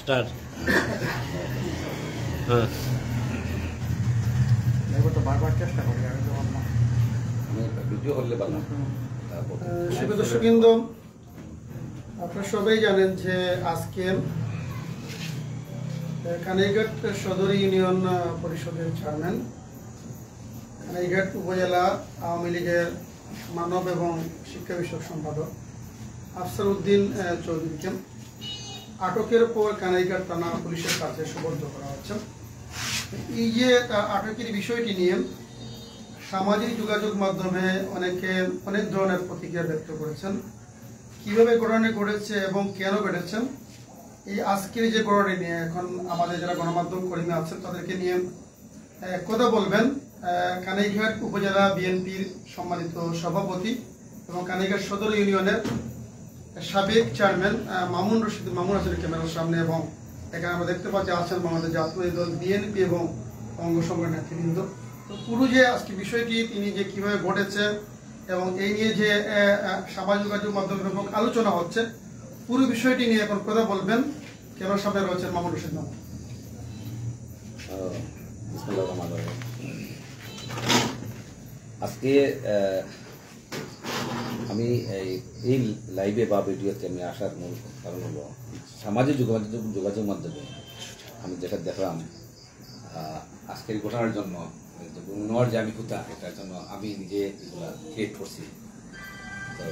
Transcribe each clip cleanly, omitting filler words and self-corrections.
Star হ্যাঁ দর্শকবৃন্দ, আপনারা সবাই জানেন যে আজকে কানাইঘাট সদর ইউনিয়ন পরিষদের চেয়ারম্যান, কানাইঘাট উপজেলা আওয়ামী লীগের মানব এবং শিক্ষা বিষয়ক সম্পাদক আফসার উদ্দিন চৌধুরীকে আটকের পর কানাইঘাট থানা পুলিশের কাছে সুপর্দ করা হচ্ছে। এই যে আটকের বিষয়টি নিয়ে সামাজিক যোগাযোগ মাধ্যমে অনেকে অনেক ধরনের প্রতিক্রিয়া ব্যক্ত করেছেন। কিভাবে ঘটনা ঘটেছে এবং কেন ঘটেছে, এই আজকের যে ঘটনা নিয়ে এখন আমাদের যারা গণমাধ্যম কর্মী আছেন তাদেরকে নিয়ে কথা বলবেন কানাইঘাট উপজেলা বিএনপির সম্মানিত সভাপতি এবং কানাইঘাট সদর ইউনিয়নের সাবেক চেয়ারম্যান মামুন হাসান ক্যামেরার সামনে, এবং এখানে আমরা দেখতে পাচ্ছি আছেন বাংলাদেশ জাতীয় দল বিএনপি এবং অঙ্গ সংগঠনের নেতৃবৃন্দ। তো পুরো যে আজকে বিষয়টি তিনি যে কিভাবে ঘটেছে এবং এই নিয়ে যে সামাজিক যোগাযোগ মাধ্যমে ব্যাপক আলোচনা হচ্ছে, পুরো বিষয়টি নিয়ে এখন কথা বলবেন ক্যামেরার সামনে রয়েছেন মামুন রশিদ মামুন। আজকে আমি এই লাইভে বা ভিডিওতে আমি আসার মূল কারণ হলো সামাজিক যোগাযোগ মাধ্যমে আমি যেটা দেখলাম আজকের ঘটনার জন্য নেওয়ার যে আমি কোথা এটার জন্য আমি নিজে এগুলা ক্রিয়েট করছি। তো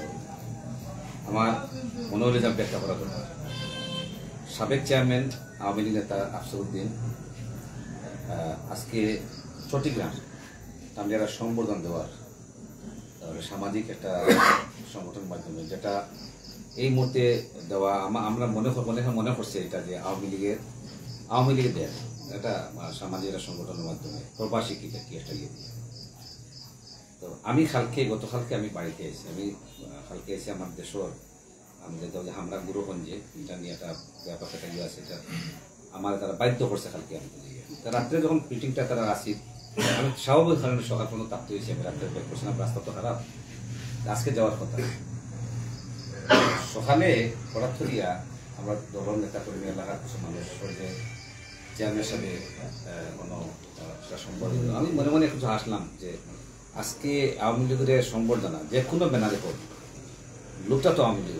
আমার মনে হলে যা ব্যাখ্যা করা দরকার। সাবেক চেয়ারম্যান আওয়ামী লীগ নেতা আফসার উদ্দিন আজকে চট্টগ্রাম তামিয়ারা সম্বোধন দেওয়ার সামাজিক একটা সংগঠনের মাধ্যমে যেটা এই মুহূর্তে দেওয়া আমরা মনে করছি এটা যে আওয়ামী লীগের দেয় এটা সামাজিক একটা সংগঠনের মাধ্যমে প্রবাসী কি একটা ইয়ে দিয়ে। তো আমি গতকালকে আমি বাড়িতে এসেছি, কালকে এসে আমার দেশের আমাদের যে হামলা গুরুগঞ্জে এটা নিয়ে একটা ব্যাপার একটা ইয়ে আছে, এটা আমার তারা বাধ্য করছে কালকে আমি রাত্রে যখন মিটিংটা তারা আসি আমি স্বাভাবিক কারণে সকাল পর্যন্ত তাপ্ত হয়েছি, আমি রাত্রে ব্যাক করছিলাম, রাস্তা তো খারাপ, আজকে যাওয়ার কথা। সকালে হঠাৎ করিয়া আমরা দলের নেতা কর্মী এলাকার কিছু মানুষ যে চেয়ারম্যান সাহেবে কোনো সম্বর্ধনা, আমি মনে মনে কিছু আসলাম যে আজকে আওয়ামী লীগের সম্বর্ধনা যে কোনো ব্যানারে হোক, লোকটা তো আওয়ামী লীগ,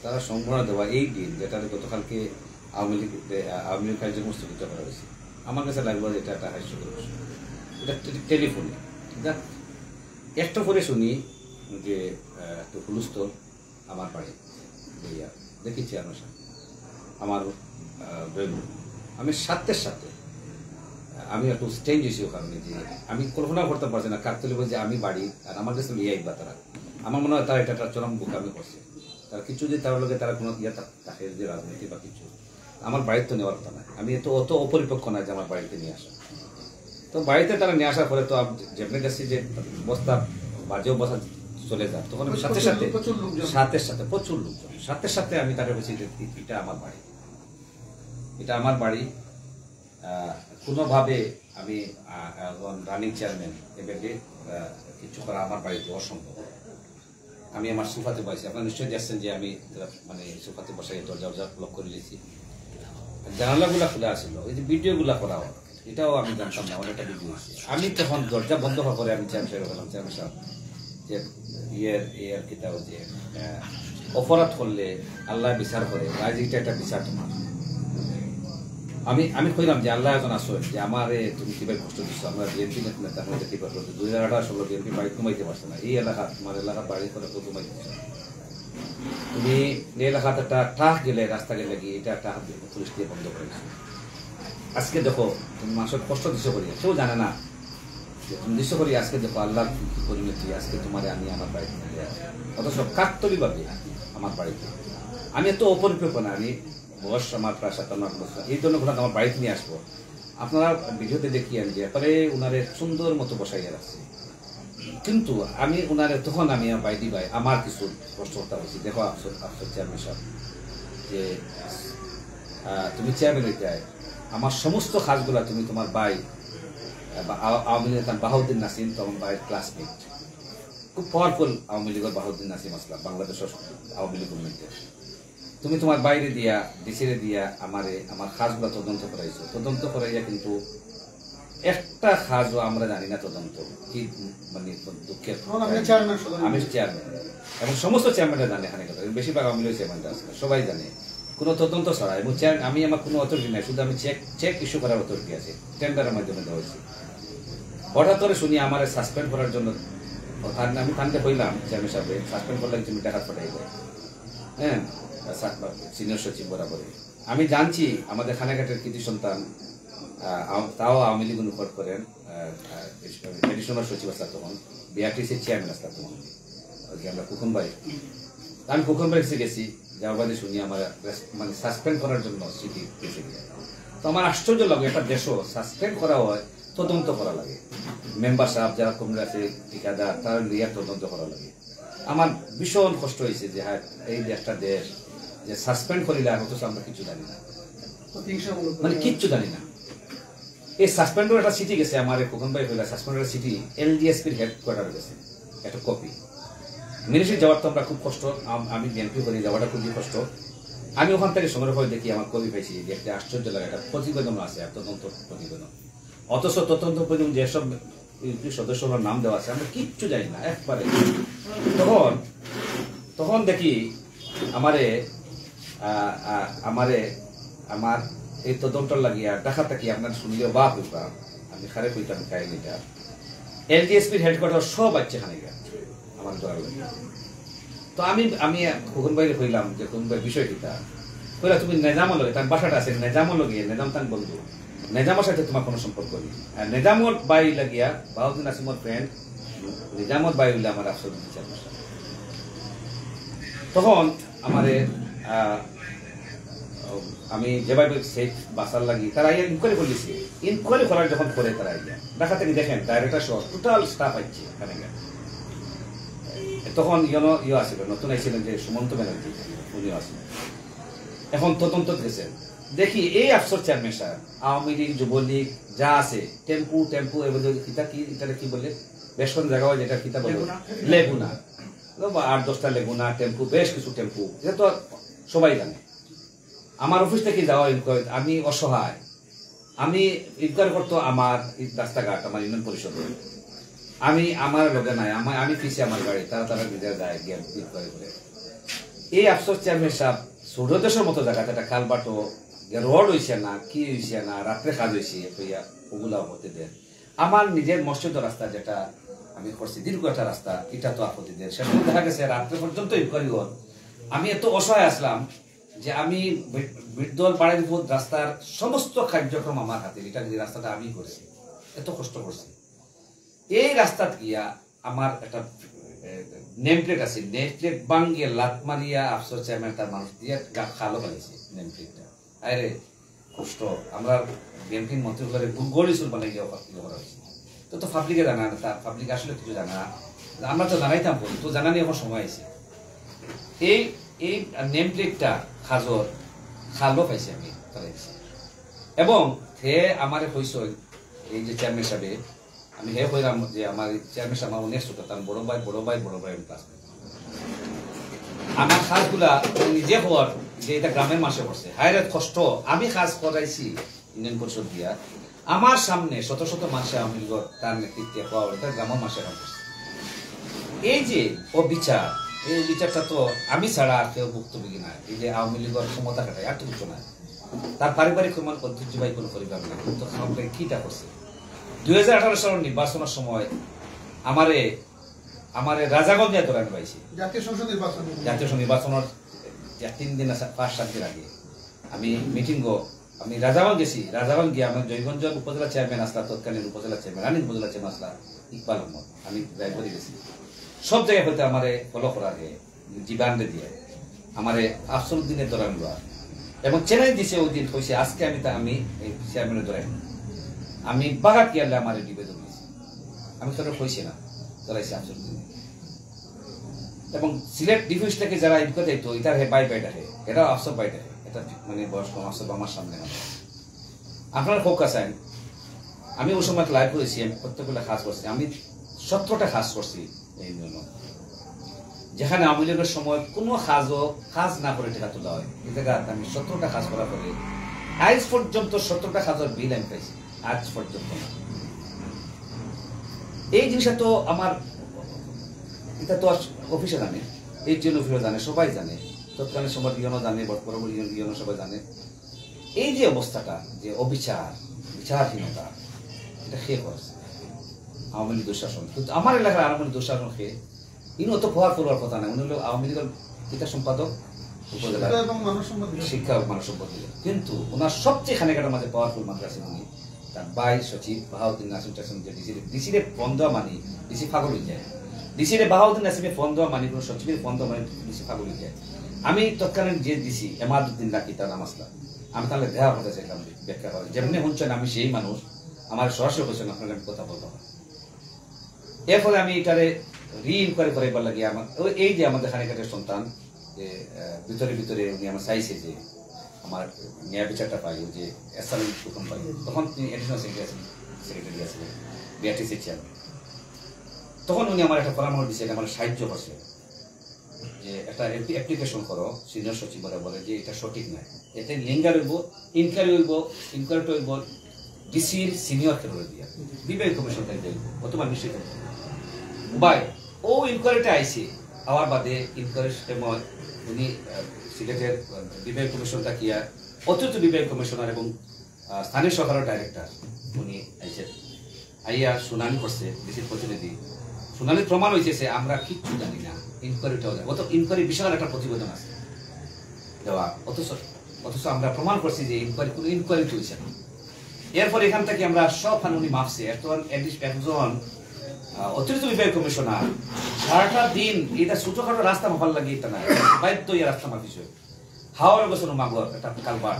তারা সম্বর্ধনা দেওয়া এই দিন যেটা গতকালকে আওয়ামী লীগ কার্যক্রম স্থগিত করা হয়েছে, আমার কাছে লাগলো যে এটা একটা হাস্যকর বিষয়। এটা টেলিফোনে একটা করে শুনি যে একটু হুলস্থল আমার বাড়ি দেখেছি আমার আমি সাথে আমি একটু স্টেঞ্জ হয়েছি ওখানে, যে আমি কল্পনা করতে পারছি না কাকতলি যে আমি বাড়ি আর আমার কাছে ইয়ে আইবা তারা, আমার মনে হয় তারা এটা একটা চরম বোকামি করছে, তারা কিছু যে তার লগে তারা কোনো ইয়ে থাকে যে রাজনীতি বা কিছু আমার বাড়িতে তো নেওয়ার কথা না, আমি অত অপরিপক্ষ না যে আমার বাড়িতে নিয়ে আসা। তো বাড়িতে তারা নিয়ে আসার পরে তো যেমনি গেছি যে বস্তা বাজেও বসা চলে যায়, তখন আমি সাথে প্রচুর লোকজন সাথে আমি তাকে বলছি যে এটা আমার বাড়ি, কোনোভাবে আমি রানিং চেয়ারম্যান এভাবে কিছু করা আমার বাড়িতে অসম্ভব। আমি আমার সোফাতে বসেছি, আপনারা নিশ্চয়ই দেখছেন যে আমি মানে সোফাতে বসে দরজা লক করে নিয়েছি, জানালাগুলা খোলা আসছিল, এই যে ভিডিওগুলা করা হয় এটাও আমি জানতাম না, অনেকটা ভিডিও আছে। আমি তখন দরজা বন্ধ হওয়ার পরে আমি চেয়ারম্যান সাহেব যে ইয়ের কিতাব যে অপরাধ করলে আল্লাহ বিচার করে, রাজনীতিটা একটা বিচার তোমার। আমি কইলাম যে আল্লাহ এখন আসো যে আমারে তুমি কিভাবে কষ্ট দিচ্ছ, আমরা বিএনপি নেতা হতে কি করবো, 2018 বিএনপি বাড়ি ঘুমাইতে পারছে না, এই এলাকা তোমার এলাকার বাড়ি করে তো ঘুমাইতে পারছে না, তুমি এই এলাকাতে একটা ট্রাক গেলে রাস্তা গেলে গিয়ে এটা একটা পুলিশ দিয়ে বন্ধ করে দিচ্ছ। আজকে দেখো তুমি মানুষের কষ্ট দিচ্ছ করি, কেউ জানে না যে তুমি দৃশ্য করি, আজকে দেখো আল্লাহ কি পরিণতি, আজকে তোমারে আমি আমার বাড়িতে নিয়ে আসি, অথচ কাকতলিভাবে আমার বাড়িতে। আমি এত অপরিপক্ষ না, আমি বয়স আমার প্রায় 57 বছর, এই জন্য ঘটনা আমার বাড়িতে নিয়ে আসবো। আপনারা ভিডিওতে দেখিয়েন যে এরপরে উনারে সুন্দর মতো বসাইয়া রাখছি, কিন্তু আমি উনারে তখন আমি বাইদি ভাই আমার কিছু প্রশ্নতা বলছি, দেখো আফসর চেয়ারম্যান সাহেব যে তুমি চেয়ারম্যান হইতে আমার সমস্ত কাজগুলা তুমি তোমার ভাই আওয়ামী লীগ বাহাউদ্দিন নাসিম, তখন ভাইয়ের ক্লাসমেট, খুব পাওয়ারফুল আওয়ামী লীগের বাহাউদ্দিন নাসিম আসলাম বাংলাদেশের আওয়ামী লীগ গভর্নমেন্টের, তুমি তোমার বাইরে দিয়া ডিসিরে দিয়া আমার খাসগুলো তদন্ত করাইছো, তদন্ত করাইয়া কিন্তু একটা খাসও আমরা জানি না তদন্ত কি, মানে দুঃখের আমি চেয়ারম্যান এবং সমস্ত চেয়ারম্যানরা জানে এখানে কথা, বেশিরভাগ আওয়ামী লীগের চেয়ারম্যানরা আছে সবাই জানে কোনো তদন্ত ছাড়া, এবং আমি আমার কোনো অথরিটি নাই, শুধু আমি চেক ইস্যু করার অথরিটি আছে, টেন্ডারের মাধ্যমে দেওয়া হয়েছে। হঠাৎ করে শুনি আমার সাসপেন্ড করার জন্য, আমি কানতে হইলাম চেয়ারম্যান সাহেব সাসপেন্ড করলে তুমি টাকা পাঠাই দেয়, হ্যাঁ সিনিয়র সচিব বরাবরে। আমি জানছি আমাদের খানাঘাটের কৃতি সন্তান তাও আওয়ামী লীগ অনুকট করেন, এডিশনাল সচিব আসলাম তখন, বিআরটিসির চেয়ারম্যান আসলাম তখন আমরা কুকুনবাই, আমি কুকুনবাই এসে গেছি, যাওয়ার বাদে শুনি আমার মানে সাসপেন্ড করার জন্য চিঠি এসে গিয়ে। তো আমার আশ্চর্য লাগে, একটা দেশও সাসপেন্ড করা হয় তদন্ত করা লাগে, মেম্বার সাহেব যারা কমিটি আছে ঠিকাদার তারা লিয়া তদন্ত করা লাগে। আমার ভীষণ কষ্ট হয়েছে যে হ্যাঁ এই একটা দেশ যে সাসপেন্ড করিলে আর অথচ আমরা কিছু জানি না, মানে কিচ্ছু জানি না। এই সাসপেন্ডের একটা চিঠি গেছে আমার কখন ভাই হইলা, সাসপেন্ডের চিঠি এলডিএসপির হেডকোয়ার্টার গেছে, একটা কপি। মিনিস্ট্রি যাওয়ার তো আমরা খুব কষ্ট, আমি বিএনপি করে যাওয়াটা খুবই কষ্ট। আমি ওখান থেকে সংগ্রহ করে দেখি আমার কপি পাইছি, দেখতে আশ্চর্য লাগে, একটা প্রতিবেদন আছে, তদন্ত প্রতিবেদন, অথচ তদন্ত প্রতিবেদন যেসব সদস্যর নাম দেওয়া আছে আমরা কিচ্ছু জানি না একবারে। তখন দেখি আমার এই তদন্ত লাগিয়া দেখা থাকি আপনার শুনলে বা হইবা, আমি খারে কইতাম কাহিনীটা, এলডিএসপির হেডকোয়ার্টার সব আছে খানে গিয়া আমার ধরার লাগে। তো আমি খোকন বাইরে হইলাম যে কোন বিষয় কিতা কইলা, তুমি নেজামও লগে তার বাসাটা আছে, নেজামও লগে নেজাম তার বন্ধু, নেজামের সাথে তোমার কোনো সম্পর্ক নেই। আর নেজামর বাই লাগিয়া বাউদ্দিন আসিমর ফ্রেন্ড নিজামত বাই হইলে আমার আফসোস বিচার। তখন আমি যেভাবে সেই বাসার লাগি তারা ইনকোয়ারি করলিছি, ইনকোয়ারি করার যখন করে তারা দেখা থেকে দেখেন ডাইরেক্টর সহ টোটাল স্টাফ আছে এখানে। তখন ইয়ে আসিল, নতুন আইছিলেন যে সুমন্ত ব্যানার্জি, উনিও আসিলেন। এখন তদন্ত গেছেন, দেখি এই আফসর চেয়ারম্যান সাহেব আওয়ামী লীগ যুবলীগ যা আছে টেম্পু কিতা কি এটা কি বলে বেশ কোন জায়গা হয় যেটা কিতা বলে লেগুনা, 8-10টা লেগুনা টেম্পু, বেশ কিছু টেম্পু, এটা তো সবাই জানে। আমার অফিস থেকে যাওয়া ইনকোয়ারি, আমি অসহায়, আমি ইনকোয়ারি করতো আমার রাস্তাঘাট আমার ইউনিয়ন পরিষদে, আমি আমার লোকে নাই, আমি পিছিয়ে আমার গাড়ি, তারা নিজের যায় গিয়ে ইনকোয়ারি করে। এই আফসোস চেয়ারম্যান সাহেব সূর্যদেশের মতো জায়গা, একটা খালবাটো রোড হয়েছে না, কি হয়েছে না, রাত্রে কাজ হয়েছে ওগুলা হতে দেন। আমার নিজের মসজিদ রাস্তা যেটা আমি করছি দীর্ঘ একটা রাস্তা, এটা তো আপত্তি দেন, সেটা দেখা গেছে রাত্রে পর্যন্ত ইনকোয়ারি হল। আমি এত অসহায় আসলাম যে আমি বিদ্যল পাড়ের রাস্তার সমস্ত কার্যক্রম আমার হাতে, এটা যে রাস্তাটা আমি করেছি, এত কষ্ট করছি। এই রাস্তা গিয়া আমার একটা নেম প্লেট আছে, নেম প্লেট বাঙ্গে লাত মারিয়া আফসোস চেয়ারম্যান তার মানুষ দিয়ে খালো বানিয়েছে নেম প্লেটটা। আরে কষ্ট, আমরা বিএনপির মন্ত্রীগুলোর গড়ি চুল বানাই করা হয়েছে। তো পাবলিকে জানা না, তার পাবলিক আসলে কিছু জানা না, আমরা তো জানাইতাম বলি, তো জানানি এখন সময় আছে। এই নেম প্লেটটা খাজর খালো পাইছি আমি চালাইছি, এবং হে আমার হয়েছে এই যে চেয়ারম্যান সাহেব, আমি হে হইলাম যে আমার চেয়ারম্যান সাহেব আমার অনেক ছোট, তার বড় ভাই ক্লাস। আমার খাসগুলা নিজে হওয়ার যে এটা গ্রামের মাসে পড়ছে, হায়রাত কষ্ট। আমি কাজ করাইছি ইউনিয়ন পরিষদ দিয়া, আমার সামনে শত শত মানুষের আওয়ামী লীগের তার নেতৃত্বে হওয়া এটা গ্রামের মাসে করছে। এই যে অবিচার, এই বিচারটা তো আমি ছাড়া আর কেউ ভুক্তভোগী না। এই যে আওয়ামী লীগের ক্ষমতা কাটায় আর তো কিছু না, তার পারিবারিক ঐতিহ্যবাহী কোনো পরিবার না, কিন্তু কিটা করছে। 2018 সালের নির্বাচনের সময় আমারে রাজাগঞ্জে ধরে আমি পাইছি, জাতীয় সংসদ নির্বাচনের 3 দিন 5-7 দিন আগে আমি মিটিংও, আমি রাজাগঞ্জ গেছি। রাজাগঞ্জ গিয়ে আমার জয়গঞ্জ উপজেলা চেয়ারম্যান আসলা, তৎকালীন উপজেলা চেয়ারম্যান রানী উপজেলা চেয়ারম্যান আসলা ইকবাল আহমদ, আমি ড্রাইভারে গেছি। সব জায়গায় হইতে আমারে ফলো করা আগে জীবান্ডে দিয়ে আমারে আফসরুদ্দিনের দৌড়ান দেওয়া, এবং চ্যালেঞ্জ দিছে ওই দিন হয়েছে আজকে আমি এই চেয়ারম্যানের দৌড়াই, আমি বাঘা কিয়ালে আমার নিবেদন দিয়েছি, আমি তোর হয়েছে না দৌড়াইছি আফসরুদ্দিন। এবং সিলেট ডিভিউজ থেকে যারা ইনকো যাইতো এটার হে বাই ডাকে, এটাও আফসর বাই ডাকে, এটা মানে বয়স্ক আফসর আমার সামনে। আপনারা ফোকাস আইন, আমি ওই সময় লাইভ করেছি, আমি প্রত্যেকগুলো কাজ করছি, আমি 17টা কাজ করছি এই জন্য। যেখানে আওয়ামী লীগের সময় কোনো কাজ না করে টাকা তোলা হয়, এই জায়গায় আমি 17টা কাজ করার পরে আজ পর্যন্ত 17টা কাজের বিল আমি পাইছি, আজ পর্যন্ত না। এই জিনিসটা তো আমার, এটা তো অফিসে জানে, এই জন্য অফিসে জানে, সবাই জানে, তৎকালীন সময় ইয়নও জানে, বর্তমান ইয়নও সবাই জানে। এই যে অবস্থাটা, যে বিচারহীনতা, এটা খেয়ে করেছে আওয়ামী লীগ দুঃশাসন। কিন্তু আমার এলাকার আওয়ামী লীগ দুঃশাসন খেয়ে ইনি অত পাওয়ার করার কথা না। উনি হলো আওয়ামী লীগের পিতা সম্পাদক, উপজেলা শিক্ষা ও মানব সম্পদ। কিন্তু ওনার সবচেয়ে খানিকাটার মাঝে পাওয়ারফুল মানুষ আছেন উনি, তার ভাই সচিব বাহাউদ্দিন নাসিম টাসিম, যে ডিসিরে ফোন দেওয়া মানি ডিসি ফাগল হয়ে যায়, ডিসিরে বাহাউদ্দিন নাসিমে ফোন দেওয়া মানি, কোনো সচিবের ফোন দেওয়া মানি ডিসি ফাগল হয়ে যায়। আমি তৎকালীন যে ডিসি এমাদুদ্দিন লাকি, তার নাম আসলাম, আমি তাহলে দেখা করতে চাইলাম ব্যাখ্যা করে, যেমনি শুনছেন আমি সেই মানুষ, আমার সরাসরি বলছেন আপনাকে আমি কথা বলতে হয়। এর ফলে আমি এটারে রি-ইনকোয়ারি করাইবার লাগে। আমার এই যে আমাদের খানিকাটের সন্তান, যে ভিতরে ভিতরে উনি আমার চাইছে যে আমার ন্যায় বিচারটা পাই, যে এসআল প্রথম পাই, তখন তিনি এডিশনাল সেক্রেটারি আছিলেন, বিআরটিসির চেয়ারম্যান। তখন উনি আমার একটা পরামর্শ দিচ্ছেন, আমার সাহায্য করছে যে একটা অ্যাপ্লিকেশন করো সিনিয়র সচিব বলে যে এটা সঠিক নয়, এতে লিঙ্গার হইব, ইনকোয়ারি হইব ডিসির সিনিয়র খেলোয়াড় দিয়া বিবেক কমিশন তাই দেব অথবা নিশ্চিত ভাই। ও ইনকোয়ারিটা আইসি হওয়ার বাদে ইনকোয়ারির সময় উনি সিলেটের বিবেক কমিশনটা কিয়া অতিরিক্ত বিবেক কমিশনার এবং স্থানীয় সরকারের ডাইরেক্টর উনি আইসেন, আইয়া শুনানি করছে ডিসির প্রতিনিধি। শুনানি প্রমাণ হয়েছে আমরা কিচ্ছু জানি না, ইনকোয়ারিটাও জানি, অত ইনকোয়ারি বিশাল একটা প্রতিবেদন আছে দেওয়া, অথচ আমরা প্রমাণ করছি যে কোনো ইনকোয়ারি চলছে না। এরপর এখান থেকে আমরা সব উনি মাপছে, একজন অতিরিক্ত বিভাগ কমিশনার সারাটা দিন এটা ছোটখাটো রাস্তা মাপার লাগে, এটা না বাধ্য এই রাস্তা মাপিস হাওয়ার বছর মাগর একটা কালবার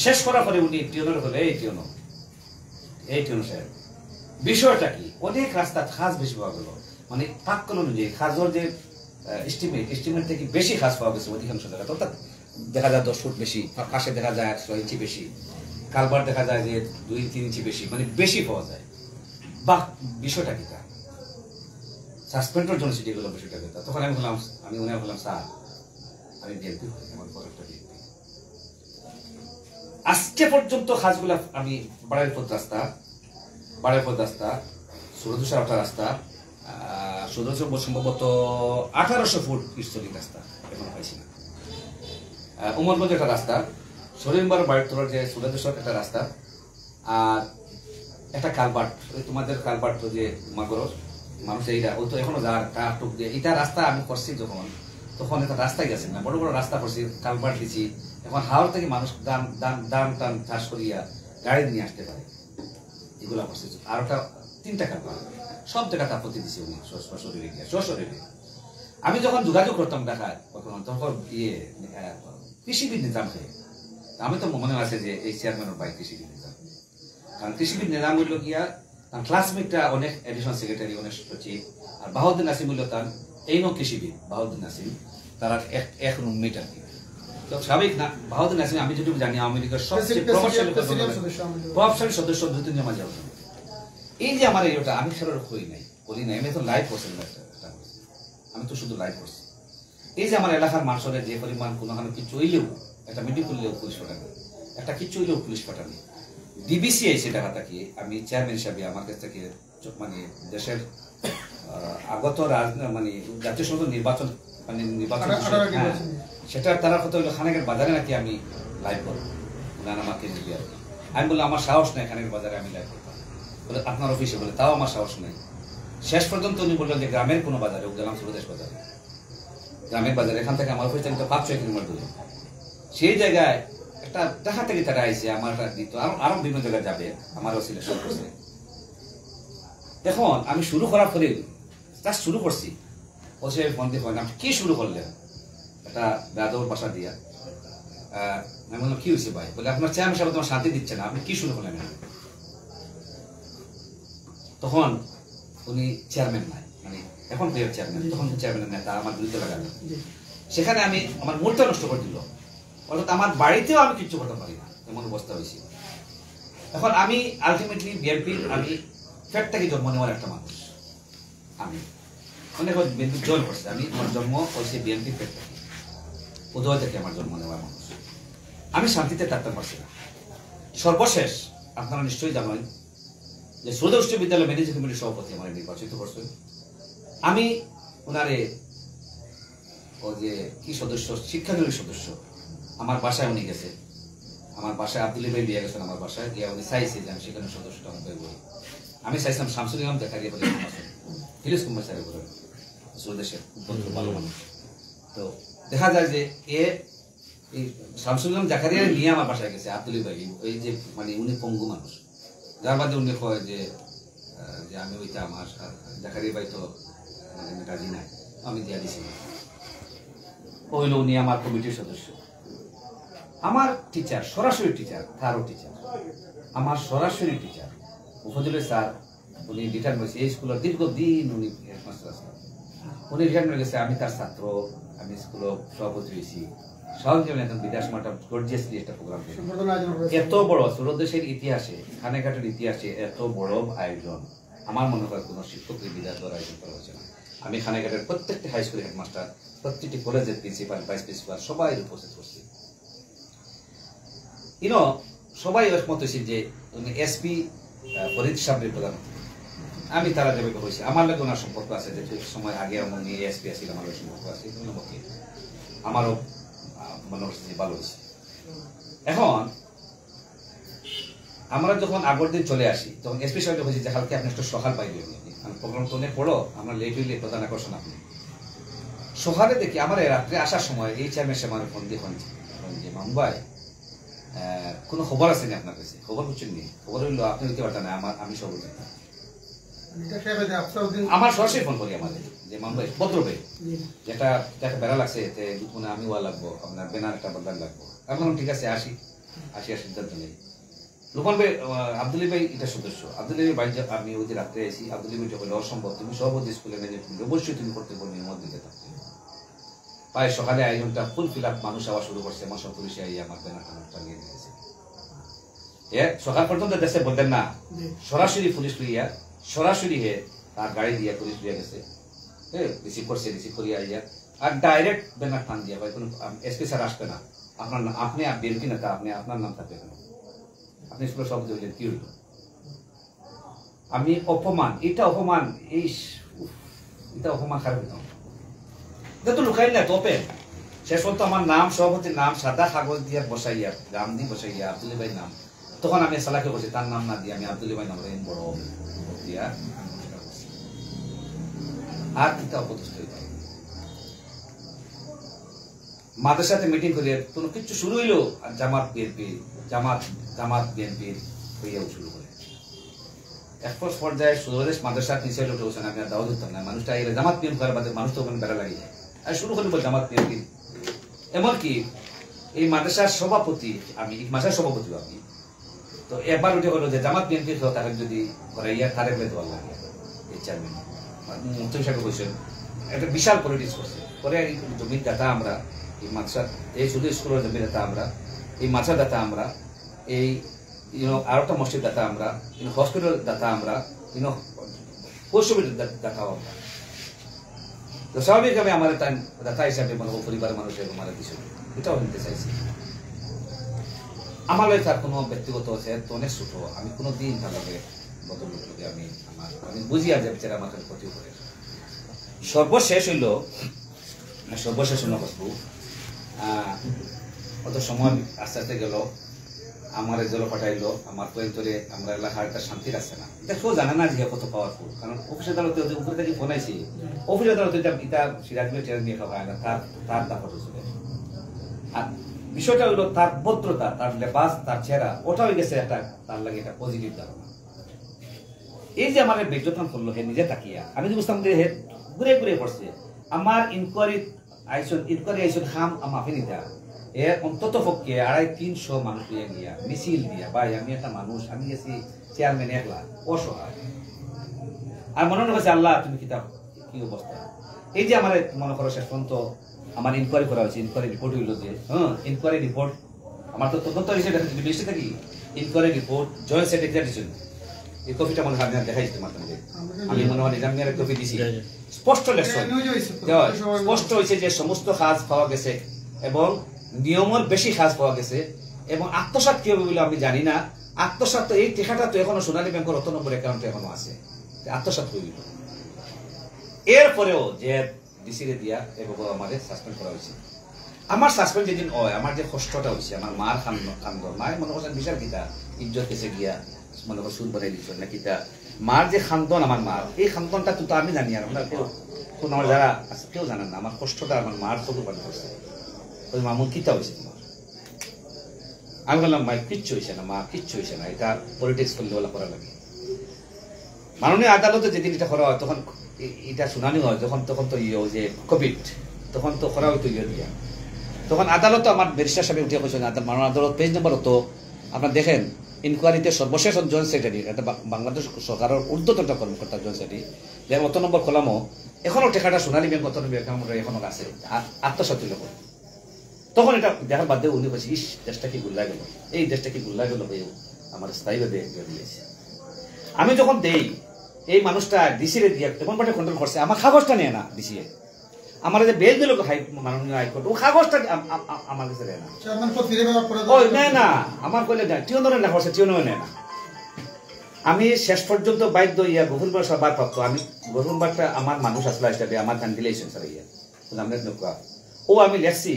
শেষ করার পরে উনি টিউনের হলে এই টিউন সাহেব বিষয়টা কি, অনেক রাস্তা খাস বেশি পাওয়া গেল, মানে প্রাক্কন অনুযায়ী খাজর যে এস্টিমেট থেকে বেশি খাস পাওয়া গেছে অধিকাংশ জায়গা, অর্থাৎ দেখা যায় 10 ফুট বেশি, পাশে দেখা যায় 100 ইঞ্চি বেশি, কালবার দেখা যায় যে 2-3 ইঞ্চি বেশি, মানে বেশি পাওয়া যায়। বা বিষয়টা কি তা সাসপেন্ডের জন্য সেটি হলো বিষয়টা কি। তখন আমি বললাম স্যার আমি বিএনপি, আমার পরেরটা বিএনপি। আজকে পর্যন্ত খাসগুলা আমি বাড়াইর পথ রাস্তা সুরদুষার একটা রাস্তা, সুরদুষার সম্ভবত 1800 ফুট স্থলিত রাস্তা এখন পাইছি না, উমরগঞ্জ একটা রাস্তা, শরীরবার বাড়ির তোলার যে সুরদুষার একটা রাস্তা, আর একটা কালবার্ট, তোমাদের কালবার্ট যে মাগর মানুষ এইটা ও তো এখনো যার টুক দিয়ে এটা রাস্তা আমি করছি তখন এটা রাস্তায় গেছে না, বড় বড় রাস্তা করছি, কালবার্ট দিছি, এখন হাওড় থেকে মানুষ দাম টান চাষ করিয়া গাড়ি নিয়ে আসতে পারে, এগুলো করছি। আর ওটা 3টা কালবার্ট, সব জায়গাতে আপত্তি দিছি উনি সশরীরে। আমি যখন যোগাযোগ করতাম ঢাকায় তখন কৃষিবিদ নিজাম খেয়ে, আমি তো মনে আছে যে এই চেয়ারম্যানের ভাই কৃষিবিদ নিজাম, কারণ কৃষিবিদ নিজাম হইল গিয়া তার ক্লাসমেটটা অনেক এডিশনাল সেক্রেটারি, অনেক সচিব, আর বাহাউদ্দিন নাসিম হইল তার এই কৃষিবিদ বাহাউদ্দিন নাসিম, তারা এক রুমমেট আর কি। তো স্বাভাবিক না, বাহাউদ্দিন নাসিম আমি যেটুকু জানি আওয়ামী লীগের সবচেয়ে প্রভাবশালী সদস্য 2-3 মাঝে। এই যে আমার এইটা আমি খেলার বলি নাই, আমি তো লাইভ করছি, আমি তো শুধু লাইভ করছি। এই যে আমার এলাকার মানুষের যে পরিমাণ কোনো কিছু হইলেও একটা মিটিং করলেও পুলিশ পাঠানো, একটা কিছু হইলেও পুলিশ পাঠানো, ডিবিসি আইসে টাকা তাকিয়ে আমি চেয়ারম্যান হিসাবে আমার কাছ থেকে মানে দেশের আগত মানে জাতীয় সংসদ নির্বাচন সেটা তারা কথা হইলো খানেকের বাজারে নাকি আমি লাইভ করবো, আমাকে নিবি আর আমি বললাম আমার সাহস নাই খানেকের বাজারে আমি লাইভ করতাম, বলে আপনার অফিসে, বলে তাও আমার সাহস নেই। শেষ পর্যন্ত উনি বললেন যে গ্রামের কোনো বাজারে, গেলাম সুরদেশ বাজারে, গ্রামের বাজারে, এখান থেকে আমার অফিস তো 5-6 কিলোমিটার দূরে, সেই জায়গায় একটা টাকা থেকে তারা আইসে আমার দিত, আরো বিভিন্ন জায়গায় যাবে, আমারও সিলেকশন করছে। এখন আমি শুরু করার পরে শুরু করছি, ও সে ফোন দিয়ে আপনি কি শুরু করলেন, একটা বেদর বাসা দিয়া, আমি বললাম কি হয়েছে ভাই, বলে আপনার চেয়ারম্যান সাহেব তোমার শান্তি দিচ্ছে না, আপনি কি শুরু করলেন। তখন উনি চেয়ারম্যান নাই, মানে এখন চেয়ারম্যান, তখন চেয়ারম্যানের নেতা আমার বিরুদ্ধে লাগানো, সেখানে আমি আমার মুডটা নষ্ট করে দিল, অর্থাৎ আমার বাড়িতেও আমি কিচ্ছু করতে পারি না, এমন অবস্থা হয়েছে। এখন আমি আলটিমেটলি বিএনপির আমি ফ্যাট থেকে জন্ম নেওয়ার একটা মানুষ, আমি অনেক বিএনপি জয়েন করছে। আমি আমার জন্ম হয়েছে বিএনপি পেট থেকে, উদয় থেকে আমার জন্ম নেওয়া মানুষ। আমি শান্তিতে থাকতে পারছি না। সর্বশেষ আপনারা নিশ্চয়ই জানেন যে সুরদা উচ্চ বিদ্যালয় ম্যানেজিং কমিটির সভাপতি আমার নির্বাচিত করছেন। আমি ওনারে ও যে কি সদস্য, শিক্ষাগুলির সদস্য, আমার বাসায় উনি গেছে, আমার বাসায় আব্দুল ভাই লিয়ে গেছেন, আমার বাসায় গিয়ে উনি চাইছে যে আমি সেখানে সদস্যটা আমাকে বলি। আমি চাইছিলাম শামসুল ইমাম দেখা দিয়ে বলে হিলিস কুমার স্যারের বলে সুরদেশের বন্ধু ভালো মানুষ। তো দেখা যায় যে এই শামসুল ইমাম জাকারিয়া নিয়ে আমার বাসায় গেছে আব্দুল ভাই, ওই যে মানে উনি পঙ্গু মানুষ, যার বাদে উনি কয় যে আমি ওইটা আমার জাকারিয়া ভাই তো মানে রাজি নাই, আমি দিয়া দিছি। হইল উনি আমার কমিটির সদস্য, আমার টিচার, সরাসরি টিচার, তারও টিচার, আমার সরাসরি টিচার উপজেলা স্যার। উনি রিটায়ার করেছে এই স্কুলের দীর্ঘদিন উনি হেডমাস্টার আছেন। উনি রিটায়ার করে গেছে, আমি তার ছাত্র, আমি স্কুলের সভাপতি হয়েছি। সব জীবনে একদম বিদেশ মাঠা গর্জিয়াসলি একটা প্রোগ্রাম। এত বড় সুরদেশের ইতিহাসে, খানেঘাটের ইতিহাসে এত বড় আয়োজন আমার মনে হয় কোনো শিক্ষকের বিদায় দেওয়ার আয়োজন করা হয়েছে না। আমি খানেঘাটের প্রত্যেকটি হাই স্কুলের হেডমাস্টার, প্রত্যেকটি কলেজের প্রিন্সিপাল, ভাইস প্রিন্সিপাল সবাই উপস্থিত করছি। সবাই একমত হয়েছে যে উনি এসপি ফরিদ সাহেবের প্রধান। আমি তারা যাবে হয়েছি, আমার লাগে ওনার সম্পর্ক আছে, যে সময় আগে আমার নিয়ে এসপি আসছিল, আমার সম্পর্ক আছে, আমারও মনে হচ্ছে যে ভালো হয়েছে। এখন আমরা যখন আগের দিন চলে আসি তখন এসপি সাহেব হয়েছে যে কালকে আপনি একটু সকাল পাইবেন, প্রোগ্রাম তো অনেক পড়ো, আমরা লেট হইলে প্রধান আকর্ষণ আপনি সকালে দেখি। আমার রাত্রে আসার সময় এই চেয়ারম্যান সাহেব আমার ফোন দিয়ে যে মুম্বাই কোনো খবর আছে না আপনার কাছে? খবর বুঝছেন নি? খবর হইলো আপনি হইতে পারতেন না, আমি সব আমার সরাসরি ফোন করি আমাদের যে মুম্বাই ভদ্র ভাই, যেটা যাকে বেড়া লাগছে এতে দুপুরে আমি ওয়া লাগবো, আপনার বেনার একটা বদলান লাগবো। এখন ঠিক আছে আসি সিদ্ধান্ত নেই। রুমান ভাই, আব্দুল ভাই এটা সদস্য, আব্দুল ভাই আমি ওই যে রাত্রে এসি, আব্দুল ভাই বলে অসম্ভব, তুমি সভাপতি স্কুলে ম্যানেজ করলে অবশ্যই তুমি করতে পারবে, নিয়ম দিতে থাকতে। প্রায় সকালে আয়োজনটা ফুল ফিল আপ, মানুষ আওয়া শুরু করছে, আমার সব পুলিশে আই আমার ব্যানার টানিয়ে দিয়েছে। সকাল পর্যন্ত দেশে বলতেন না, সরাসরি পুলিশ লইয়া সরাসরি তার গাড়ি দিয়া পুলিশ লইয়া গেছে, রিসিভ করছে, রিসিভ করিয়া আইয়া আর ডাইরেক্ট ব্যানার টান দিয়া, ভাই কোনো এসপি স্যার আসবে না, আপনার আপনি বিএনপি নেতা, আপনি আপনার নাম থাকবে কেন, আপনি স্কুলের সভাপতি হইলেন কি হইল? আমি অপমান, এটা অপমান, এটা অপমান খারাপ হইতাম তো লুকাই না তোপে। শেষ পর্যন্ত আমার নাম, সভাপতির নাম সাদা কাগজ দিয়ে বসাইয়া, গ্রাম দিয়ে বসাইয়া আব্দুল ভাই নাম, তখন আমি সালাকে বসে তার নাম না দিয়ে আমি আব্দুল ভাই নাম বড় দিয়া আর কিতা অপদস্থ হইতাম। মাদ্রাসাতে মিটিং করিয়া কোনো কিছু শুরু হইলো আর জামাত বিএনপির হইয়াও শুরু করে। এক পর্যায়ে সুরদেশ মাদ্রাসার নিচে উঠে বসেন, আমি আর দাও ধরতাম না, মানুষটা এলে জামাত বিএন করার বাদে মানুষ তো ওখানে বেড়া লাগিয়ে যায়, আর শুরু করিব জামাত বিএনপি। এমনকি এই মাদ্রাসার সভাপতি আমি, মাদ্রাসার সভাপতি আমি, তো একবার উঠে হলো যে জামাত বিএনপির তাকে যদি করাইয়া তারে বেদ দেওয়ার লাগে, এই চেয়ারম্যান মন্ত্রী সাহেব বলছেন, একটা বিশাল পলিটিক্স করছে। পরে জমির দাতা আমরা, এই মাদ্রাসা, এই শুধু স্কুলের জমির দাতা আমরা, এই মাদ্রাসা দাতা আমরা, এই আর একটা মসজিদ দাতা আমরা, হসপিটাল দাতা আমরা, পোস্ট অফিস দাতাও আমরা। তো স্বাভাবিকভাবে আমার দাতা হিসাবে পরিবারের মানুষের মারা দিছিল, এটাও নিতে চাইছি। আমার লাগে তার কোনো ব্যক্তিগত অনেক ছোট, আমি কোনোদিন তাহলে বদলকে আমি বুঝি আর যে বেচারা আমার ক্ষতি করে। সর্বশেষ হইল বস্তু, অত সময় আস্তে আস্তে গেল, আমার জল পাঠাইলো, আমার পয়েন্টরে আমরা এলাকার একটা শান্তি রাখছে না, এটা কেউ জানে না যে কত পাওয়ারফুল। কারণ অফিস আদালতে উপরে থেকে ফোন আইছি, অফিস আদালতে এটা সিরাজ মিয়া টেরাজ নিয়ে খাওয়া হয় না, তার দাপট ছিল। আর বিষয়টা হইলো তার ভদ্রতা, তার লেবাস, তার চেহারা, ওটা হয়ে গেছে একটা তার লাগে একটা পজিটিভ ধারণা। এই যে আমার বিজ্ঞাপন করলো হে নিজে তাকিয়া, আমি তো বুঝতাম যে হে ঘুরে ঘুরে পড়ছে। আমার ইনকোয়ারি আইসন খাম মাফি নিতা, এর অন্তত পক্ষে 250-300 মানুষ নিয়ে গিয়া মিছিল দিয়া, ভাই আমি একটা মানুষ, আমি গেছি চেয়ারম্যান একলা, অসহায়, আর মনে হচ্ছে আল্লাহ তুমি কি অবস্থা। এই যে আমার মনে করো শেষ পর্যন্ত আমার ইনকোয়ারি করা হয়েছে, ইনকোয়ারি রিপোর্ট হইল যে ইনকোয়ারি রিপোর্ট আমার তো তদন্ত হিসেবে লিস্টে থাকি, ইনকোয়ারি রিপোর্ট জয়েন্ট সেক্রেটারি এই কপিটা মনে হয় দেখাই দিতে মাত্র আমি মনে হয় নিজাম মিয়ার কপি দিছি স্পষ্ট লেখছে স্পষ্ট হয়েছে যে সমস্ত কাজ পাওয়া গেছে এবং নিয়মের বেশি কাজ পাওয়া গেছে এবং আত্মসাৎ কি হবে বলে আমি জানি না আত্মসাৎ তো এই টেকাটা তো এখনো সোনালী ব্যাংকের 8 নম্বর অ্যাকাউন্টে এখনো আছে আত্মসাৎ হইল এরপরেও যে ডিসিরে দিয়া এভাবে আমাদের সাসপেন্ড করা হয়েছে আমার সাসপেন্ড যেদিন হয় আমার যে কষ্টটা হয়েছে আমার মার খান্দন মায়ের মনে করছেন বিশাল গীতা ইজ্জত কেসে গিয়া মনে কর সুদ বানাই দিচ্ছ না কিতা মার যে খান্দন আমার মার এই খান্দনটা তো আমি জানি আর আমরা কেউ কোন আমার যারা আছে কেউ জানেন না আমার কষ্টটা আমার মার চোখে পানি করছে ওই মামুন কিতা হয়েছে তোমার আমি বললাম মাই কিচ্ছু হয়েছে না মা কিচ্ছু হয়েছে না এটা পলিটিক্স করলে বলা করা লাগে মাননীয় আদালতে যেদিন এটা করা হয় তখন এটা শুনানি হয় তখন তো ইয়ে যে কোভিড তখন তো করা হইতো ইয়ে দিয়া তখন আদালত আমার ব্যারিস্টার সাহেব উঠে কইছেন মাননীয় আদালত পেজ নম্বর তো আপনারা দেখেন ইনকোয়ারিতে সর্বশেষ জয়েন্ট সেক্রেটারি এটা বাংলাদেশ সরকারের ঊর্ধ্বতন কর্মকর্তা জয়েন্ট সেক্রেটারি যার 8 নম্বর কলামও এখনো টেকাটা সোনালী ব্যাংক 8 নম্বর অ্যাকাউন্টে এখনো আছে আত্মসাৎ হইল তখন এটা দেখার বাদ দিয়ে উনি বলছি ইস দেশটা কি গুল্লা গেল এই দেশটা কি গুল্লা গেল আমার স্থায়ীভাবে দিয়েছে আমি যখন দেই এই মানুষটা ডিসিরে দিয়ে এমন পাটে কন্ট্রোল করছে আমার কাগজটা নেয় না ডিসিএ আমার যে বেল দিল মাননীয় হাইকোর্ট ও কাগজটা আমার কাছে নেয় না ওই নেয় না আমার কইলে না টিউনরে লেখা আছে টিউনরে নেয় না আমি শেষ পর্যন্ত বাধ্য ইয়া গভর্নমেন্ট সবার প্রাপ্ত আমি গভর্নমেন্টটা আমার মানুষ আসলা হিসাবে আমার ধান দিলেছেন স্যার ইয়া আমরা নৌকা ও আমি লেখছি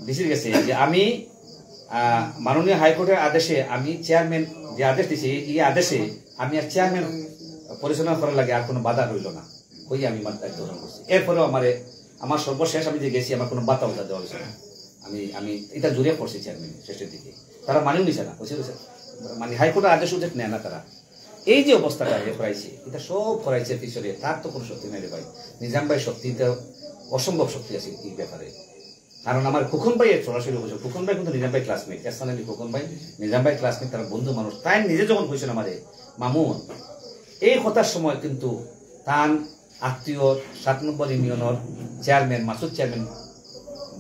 ডিসির গেছে যে আমি মাননীয় হাইকোর্টের আদেশে আমি চেয়ারম্যান যে আদেশ দিছি এই আদেশে আমি আর চেয়ারম্যান পরিচালনা করার লাগে আর কোনো বাধা রইল না ওই আমি দায়িত্ব গ্রহণ করছি এরপরেও আমার সর্বশেষ আমি যে গেছি আমার কোনো বাধা দেওয়া হয়েছে না আমি এটা জড়িয়ে পড়ছি চেয়ারম্যান শেষের দিকে তারা মানেও নিছে না বুঝতে পেরেছে মানে হাইকোর্টের আদেশ উদ্যোগ নেয় না তারা এই যে অবস্থাটা করাইছে এটা সব করাইছে পিছনে তার তো কোনো শক্তি নাই রে ভাই নিজাম ভাই শক্তিতে অসম্ভব শক্তি আছে এই ব্যাপারে কারণ আমার খোকন ভাই সরাসরি বলছে খোকন ভাই কিন্তু নিজাম ভাই ক্লাসমেট এসানালি খোকন ভাই নিজাম ভাই ক্লাসমেট তারা বন্ধু মানুষ তাই নিজে যখন বলছেন আমারে মামুন এই কথার সময় কিন্তু তার আত্মীয় 7 নম্বর ইউনিয়নের চেয়ারম্যান মাসুদ চেয়ারম্যান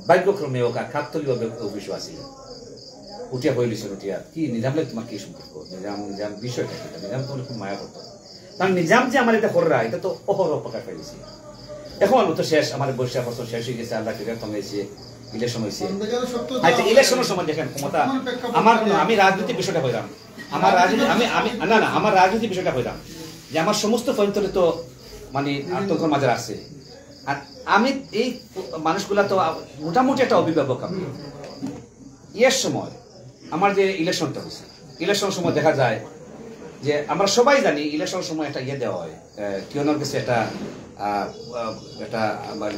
ভাগ্যক্রমে ওকা খাতলীয় অফিসও আসিল উঠিয়া হইলিছিল উঠিয়া কি নিজামলে তোমার কি সম্পর্ক নিজাম বিষয়টা কি নিজাম তোমার খুব মায়া করতো কারণ নিজাম যে আমার এটা কররা এটা তো অহরহ প্রকাশ পাইছি এখন তো শেষ আমার বর্ষা বছর শেষ হয়ে গেছে আল্লাহ কিভাবে কমেছে ইলেকশন হয়েছে আচ্ছা ইলেকশনের সময় দেখেন ক্ষমতা আমার আমি রাজনৈতিক বিষয়টা হইলাম আমার রাজনীতি আমি না আমার রাজনৈতিক বিষয়টা হইলাম যে আমার সমস্ত পয়েন্টে তো মানে আতঙ্কের মাঝে আছে আর আমি এই মানুষগুলা তো মোটামুটি একটা অভিভাবক আমি এর সময় আমার যে ইলেকশনটা হয়েছে ইলেকশনের সময় দেখা যায় যে আমরা সবাই জানি ইলেকশনের সময় একটা ইয়ে দেওয়া হয় কিয়নের কাছে একটা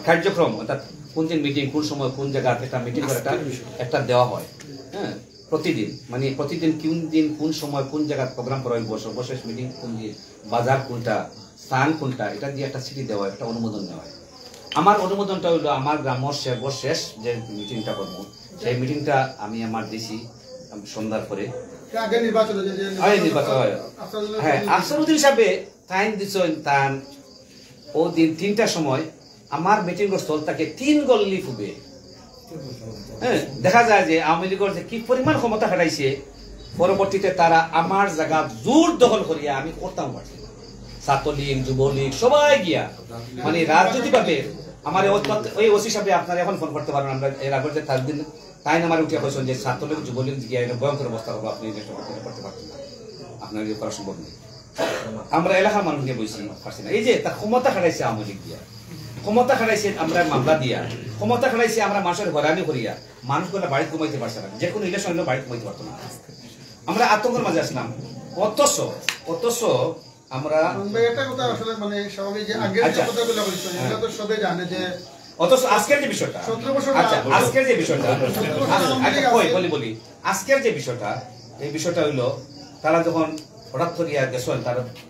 কার্যক্রম অর্থাৎ কোন দিন মিটিং কোন সময় কোন জায়গায় একটা মিটিং করে একটা দেওয়া হয় হ্যাঁ প্রতিদিন মানে প্রতিদিন কোন দিন কোন সময় কোন জায়গায় প্রোগ্রাম করা হয় সর্বশেষ মিটিং কোন দিন বাজার কোনটা স্থান কোনটা এটা দিয়ে একটা সিটি দেওয়া হয় একটা অনুমোদন নেওয়া হয় আমার অনুমোদনটা হইলো আমার গ্রামের সর্বশেষ যে মিটিংটা করবো সেই মিটিংটা আমি আমার দিছি সন্ধ্যার পরে নির্বাচন হয় হ্যাঁ আফসারুদ্দিন সাহেবে টাইম দিচ্ছেন তান ও দিন 3টার সময় আমার মিটিং স্থল তাকে 3 গল্লি ফুবে হ্যাঁ দেখা যায় যে আওয়ামী লীগের যে কি পরিমাণ ক্ষমতা খাটাইছে পরবর্তীতে তারা আমার জায়গা জোর দখল করিয়া আমি করতাম পারছি ছাত্রলীগ যুবলীগ সবাই গিয়া মানে রাজনৈতিক ভাবে আমার ওই ওসি সাহেব আপনারা এখন ফোন করতে পারেন আমরা এর আগে যে তারদিন তাই আমার উঠিয়া বলছেন যে ছাত্রলীগ যুবলীগ গিয়া এটা ভয়ঙ্কর অবস্থা হবে আপনি করতে পারছেন না আপনার করা সম্ভব নেই আমরা এলাকার মানুষ নিয়ে বলছি পারছি না এই যে তার ক্ষমতা খাটাইছে আওয়ামী লীগ দিয়া ক্ষমতা খাটাইছে আমরা মামলা দিয়া ক্ষমতা খাটাইছে আমরা মানুষের হয়রানি করিয়া মানুষগুলো বাড়ি কমাইতে পারছে না যে কোনো ইলেকশন হলেও বাড়ি কমাইতে পারতো না আমরা আতঙ্কের মাঝে আসলাম অথচ আমরা একটা কথা আসলে মানে স্বাভাবিক যে আগের যে কথাগুলো বলছেন এটা তো সবাই জানে যে অথচ আজকের যে বিষয়টা 17 বছর আচ্ছা আজকের যে বিষয়টা বলি আজকের যে বিষয়টা এই বিষয়টা হইলো তারা যখন হঠাৎ করিয়া গেছেন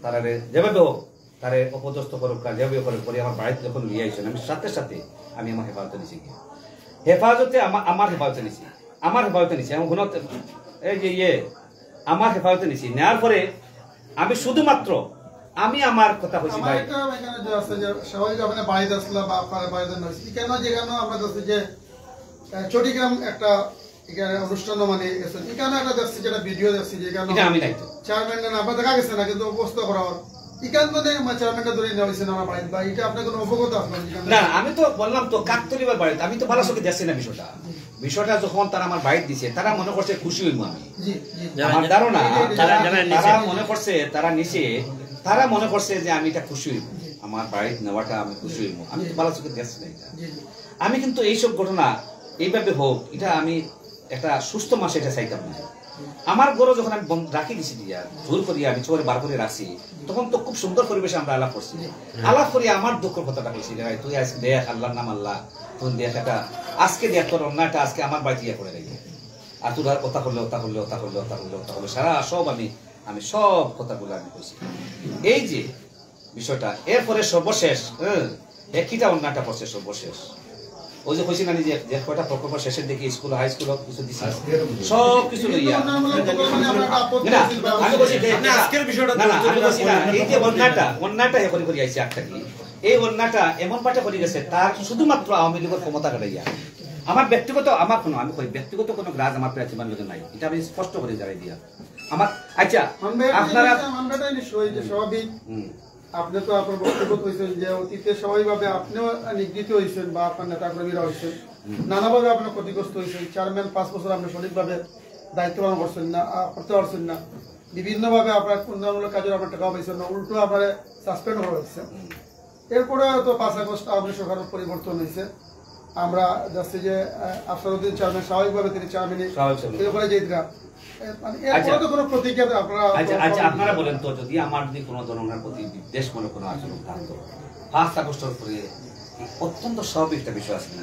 তারা যেভাবে হোক তারা অপদস্থ করুক যেভাবে করে আমার বাড়িতে যখন নিয়ে আইছেন আমি সাথে সাথে আমি আমার হেফাজতে নিছি হেফাজতে আমার হেফাজতে নিছি আমার গুণ এই যে আমার হেফাজতে নিছি নেওয়ার পরে আমি শুধুমাত্র আমি আমার কথা কইছি ভাই এটা এখানে যে আছে যে স্বাভাবিক আপনি বাড়িতে আসলা বা আপনার বাড়িতে নইছি কেন যেখানে আমরা দেখছি যে চটিগ্রাম একটা এখানে অনুষ্ঠান মানে এখানে একটা দেখছি যেটা ভিডিও দেখছি যেখানে এটা আমি নাই তো চেয়ারম্যান না আপনার দেখা গেছে না কিন্তু অবস্থা করার ইকান মানে চেয়ারম্যানটা ধরে নেওয়া হয়েছে না আমার বাড়িতে বা এটা আপনার কোনো অবগত আপনার না আমি তো বললাম তো কাকতলিবার বাড়িতে আমি তো ভালো চোখে দেখছি না বিষয়টা যখন তারা আমার বাইট দিছে তারা মনে করছে খুশি হইব আমি আমার ধারণা তারা মনে করছে তারা নিচে তারা মনে করছে যে আমি এটা খুশি হইব আমার বাইট নেওয়াটা আমি খুশি হইব আমি তো ভালো চোখে দেখছি না এটা আমি কিন্তু এইসব ঘটনা এইভাবে হোক এটা আমি একটা সুস্থ মাসে এটা চাইতাম না আমার গরু যখন আমি রাখি দিছি দিয়া জোর করিয়া আমি চোরে বার করে রাখছি তখন তো খুব সুন্দর পরিবেশে আমরা আলাপ করছি আলাপ করিয়া আমার দুঃখের কথাটা বলছি তুই আজকে দেখ আল্লাহর নাম আল্লাহ তুই দেখ এটা আজকে দেখ তোর অন্যায়টা আজকে আমার বাড়িতে ইয়ে করে রেখে আর তোর কথা করলে সারা সব আমি সব কথাগুলো আমি বলছি এই যে বিষয়টা এরপরে সর্বশেষ একইটা অন্যায়টা করছে সর্বশেষ ওই যে কইছি না যে কয়টা প্রকল্প শেষের দিকে স্কুল হাই স্কুল কিছু দিছি সব কিছু লইয়া আমি বলছি আজকের বিষয়টা এই যে অন্যায়টা হে করে আইছে একটা কি এই অন্যায়টা এমন পাটে করে গেছে তার শুধুমাত্র আওয়ামী লীগের ক্ষমতা কাটাইয়া আমার ব্যক্তিগত আমার কোনো আমি কই ব্যক্তিগত কোনো গ্রাজ আমার প্রার্থীমান লোকের নাই এটা আমি স্পষ্ট করে জানাই দিয়া আমার আচ্ছা আপনারা স্বাভাবিক আপনি তো আপনার বক্তব্য কইছেন যে অতীতে স্বাভাবিকভাবে আপনিও নিগৃহীত হয়েছেন বা আপনার নেতাকর্মীরা হয়েছেন নানাভাবে আপনার ক্ষতিগ্রস্ত হয়েছেন চেয়ারম্যান 5 বছর আপনি সঠিকভাবে দায়িত্ব পালন করছেন না করতে পারছেন না বিভিন্নভাবে আপনার উন্নয়নমূলক কাজের আপনার টাকা পাইছেন না উল্টো আপনার সাসপেন্ড করা হয়েছে এরপরে তো 5 আগস্ট আওয়ামী সরকারের পরিবর্তন হয়েছে আমরা যাচ্ছি যে আফসারউদ্দিন চেয়ারম্যান স্বাভাবিকভাবে তিনি চেয়ারম্যানে যেটা আপনারা বলেন তো যদি আমার যদি কোনো ধরনের প্রতি বিদ্বেষ মনে কোনো আচরণ থাকতো 5 আগস্টের পরে অত্যন্ত স্বাভাবিক একটা বিষয় আছে না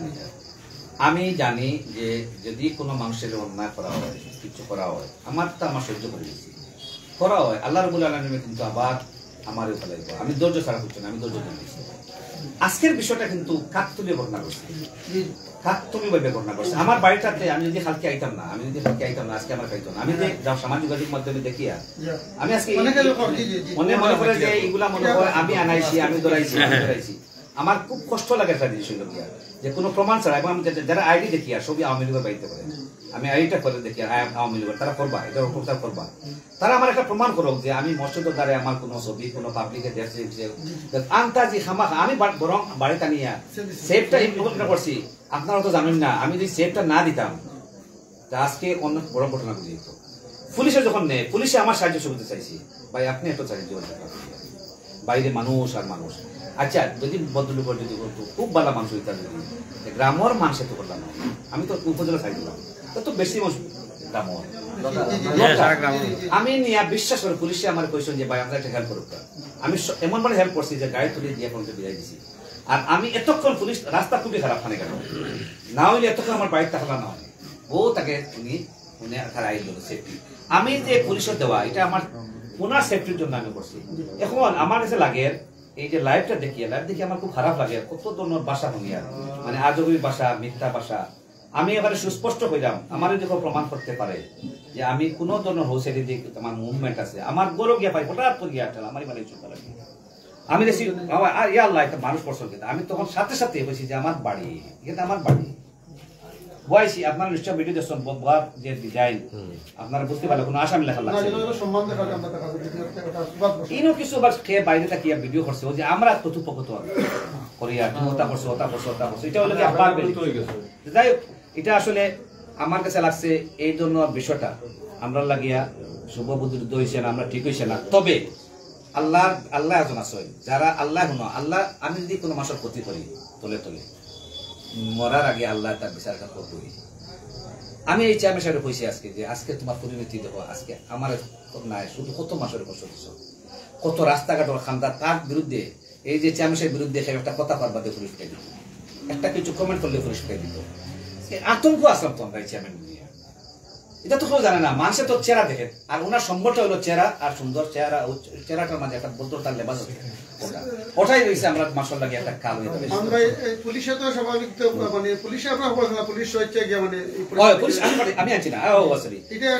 আমি জানি যে যদি কোনো মানুষের অন্যায় করা হয় কিছু করা হয় আমার সহ্য করে দিচ্ছি করা হয় আল্লাহ রাব্বুল আলামিন কিন্তু আবার আমারও ফেলাইব আমি ধৈর্য ছাড়া করছি না আমি ধৈর্য দিচ্ছি আজকের বিষয়টা কিন্তু কাকতলীয় ঘটনা করছে কাকতলীয়ভাবে ঘটনা করছে আমার বাড়িটাতে আমি যদি কালকে আইতাম না আজকে আমার খাইতো না আমি যে সামাজিক যোগাযোগ মাধ্যমে দেখিয়া আমি আজকে মনে করে যে এইগুলা মনে করে আমি আনাইছি আমি ধরাইছি আমার খুব কষ্ট লাগে একটা জিনিস হইল গিয়া যে কোনো প্রমাণ ছাড়া এবং আমি যারা আইডি দেখি আর সবই আওয়ামী লীগের বাড়িতে করে আমি আইডিটা করে দেখি আওয়ামী লীগের তারা করবা এটা প্রচার করবা তারা আমার একটা প্রমাণ করুক যে আমি মসজিদের দ্বারা আমার কোনো ছবি কোনো পাবলিকে দেখছি আন্তাজি খামাখা আমি বরং বাড়িতে নিয়ে সেফটা ইম্পর্টেন্ট করছি আপনারা তো জানেন না আমি যদি সেফটা না দিতাম তা আজকে অন্য বড় ঘটনা বুঝে যেত পুলিশে যখন নেই পুলিশে আমার সাহায্য সুবিধা চাইছি ভাই আপনি একটু সাহায্য বাইরে মানুষ আর মানুষ আচ্ছা যদি ভদ্রলোকের যদি করতো খুব ভালো মানুষ হইতাম যদি গ্রামের মানুষে তো করলাম আমি তো উপজেলা সাইড দিলাম তো বেশি মানুষ গ্রামের আমি নিয়ে বিশ্বাস করে পুলিশে আমার কোয়েশন যে ভাই আমরা একটা হেল্প করুক আমি এমন মানে হেল্প করছি যে গাড়ি তুলে দিয়ে পর্যন্ত বিদায় দিছি আর আমি এতক্ষণ পুলিশ রাস্তা খুবই খারাপ খানে গেল না হইলে এতক্ষণ আমার বাড়িতে থাকলাম না হয় ও তাকে উনি আইন দিল সেফটি আমি যে পুলিশের দেওয়া এটা আমার ওনার সেফটির জন্য আমি করছি এখন আমার কাছে লাগে এই যে লাইভটা দেখি আমার খুব খারাপ লাগে কত ধরনের ভাষা শুনিয়া মানে আজগুবি ভাষা মিথ্যা ভাষা আমি এবারে সুস্পষ্ট কইলাম আমার যদি প্রমাণ করতে পারে যে আমি কোন ধরনের হোসেরি দিক আমার মুভমেন্ট আছে আমার গৌরব গিয়া পাই হঠাৎ করে গিয়া আমার মানে চুপ লাগে আমি দেখছি আল্লাহ একটা মানুষ পছন্দ কিন্তু আমি তখন সাথে সাথে বলছি যে আমার বাড়ি এটা আমার বাড়ি বয়সী আপনারা নিশ্চয় ভিডিও দেখছেন যে ডিজাইন আপনারা বুঝতে পারলে কোনো আসামি লেখা লাগছে ইনো কিছু আবার খেয়ে বাইরে থাকিয়া ভিডিও করছে যে আমরা তথ্যপকত করিয়া ওটা করছে এটা হলো কি আবার যাই হোক এটা আসলে আমার কাছে লাগছে এই জন্য বিষয়টা আমরা লাগিয়া শুভ বুদ্ধি হয়েছে না আমরা ঠিক হয়েছে না তবে আল্লাহ একজন আছে যারা আল্লাহ আমি যদি কোনো মাসের ক্ষতি করি তোলে মরার আগে আল্লাহ তার বিচারটা করবই আমি এই চেয়ারম্যান সাহেব কইছি আজকে যে আজকে তোমার পরিণতি দেখো আজকে আমার নাই শুধু কত মাসের কষ্ট দিচ্ছ কত রাস্তাঘাট খান্দা তার বিরুদ্ধে এই যে চেয়ারম্যান সাহেবের বিরুদ্ধে একটা কথা পারবা দিয়ে পুলিশ পেয়ে দিত একটা কিছু কমেন্ট করলে পুলিশ পেয়ে দিত আতঙ্ক আসলাম তো আমরা এই চেয়ারম্যান নিয়ে এটা তো কেউ জানে না মানুষের তো চেহারা দেখে আর ওনার সম্বরটা হলো চেহারা আর সুন্দর চেহারাটার মাঝে একটা বদলতার লেবাস ওটাই রয়েছে আমরা মাসল লাগে একটা কাল হয়ে যাবে পুলিশে তো স্বাভাবিক মানে পুলিশে আপনার পুলিশ স্বেচ্ছায় গিয়ে মানে পুলিশ আমি আনছি না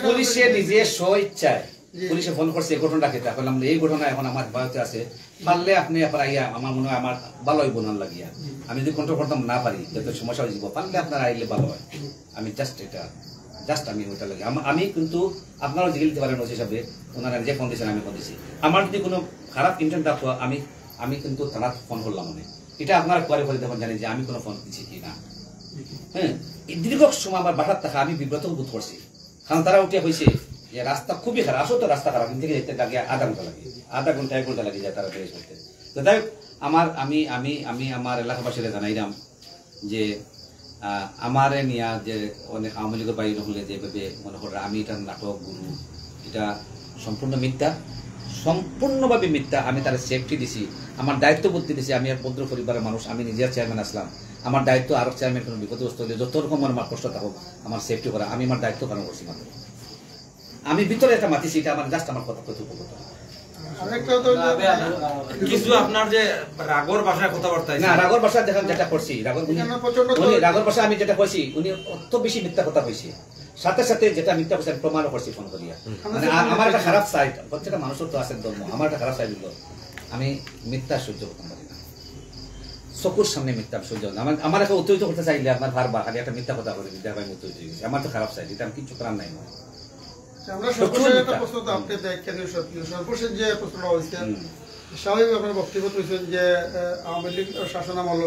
পুলিশে নিজে স্বেচ্ছায় পুলিশে ফোন করছে এই ঘটনাটা খেতে বললাম এই ঘটনা এখন আমার বাড়িতে আছে পারলে আপনি আইয়া আমার মনে হয় আমার ভালো হইব না লাগিয়া আমি যদি কন্ট্রোল করতাম না পারি যত সমস্যা হয়ে যাব পারলে আপনারা আইলে ভালো হয় আমি জাস্ট এটা জাস্ট আমি ওইটা লাগে আমি কিন্তু আপনারাও জিগে দিতে পারেন ওসি হিসাবে ওনারা যে ফোন দিয়েছেন আমি ফোন দিয়েছি আমার যদি কোনো খারাপ ইন্টেন্ট থাকতো আমি কিন্তু তারা ফোন করলাম মানে এটা আপনারা পরে পরে তখন জানেন যে আমি কোনো ফোন দিচ্ছি কি না। হ্যাঁ, এই দীর্ঘ সময় আমার বাসার থাকা আমি বিব্রত বোধ করছি, কারণ তারা উঠে হয়েছে যে রাস্তা খুবই খারাপ, আসলে তো রাস্তা খারাপ, থেকে যেতে লাগে আধা ঘন্টা লাগে, 1 ঘন্টা লাগে যায় তারা বেশ করতে। তো তাই আমি আমার এলাকাবাসীরা জানাইলাম যে আমার নিয়া যে অনেক আওয়ামী লীগের বাইরে হলে যেভাবে মনে করে আমি এটা নাটক গুরু, এটা সম্পূর্ণ মিথ্যা, সম্পূর্ণভাবে মিথ্যা। আমি তার সেফটি দিছি, আমার দায়িত্ব বুদ্ধি দিছি, আমি এক ভদ্র পরিবারের মানুষ, আমি নিজের চেয়ারম্যান আসলাম, আমার দায়িত্ব আরো চেয়ারম্যান কোনো বিপদগ্রস্ত হলে যত রকম আমার কষ্ট থাকুক আমার সেফটি করা, আমি আমার দায়িত্ব পালন করছি। মাত্র আমি ভিতরে একটা মাতিছি, এটা আমার জাস্ট আমার কথা কথোপকথন। কিছু আপনার যে রাগর ভাষায় কথাবার্তা না, রাগর ভাষা দেখেন যেটা করছি, রাগর ভাষা আমি যেটা করছি উনি অত বেশি মিথ্যা কথা কইছি, সাথে সাথে যেটা মিথ্যা কথা প্রমাণও করছি ফোন করিয়া। মানে আমার একটা খারাপ সাইড, প্রত্যেকটা মানুষের তো আছে ধর্ম, আমার একটা খারাপ সাইড হলো আমি মিথ্যা সহ্য করতে পারি না, চকুর সামনে মিথ্যা সহ্য না। আমার একটা উত্তেজিত করতে চাইলে আপনার বারবার খালি একটা মিথ্যা কথা বলে দিতে আমি উত্তেজিত হয়ে গেছি, আমার তো খারাপ সাইড, এটা আমি কিছু করার নাই। আমরা সর্বশেষ একটা প্রশ্ন তো আপনি দেখেন, সর্বশেষ যে প্রশ্নটা হয়েছে স্বাভাবিক আপনার বক্তব্য হয়েছেন যে আওয়ামী লীগ শাসনামল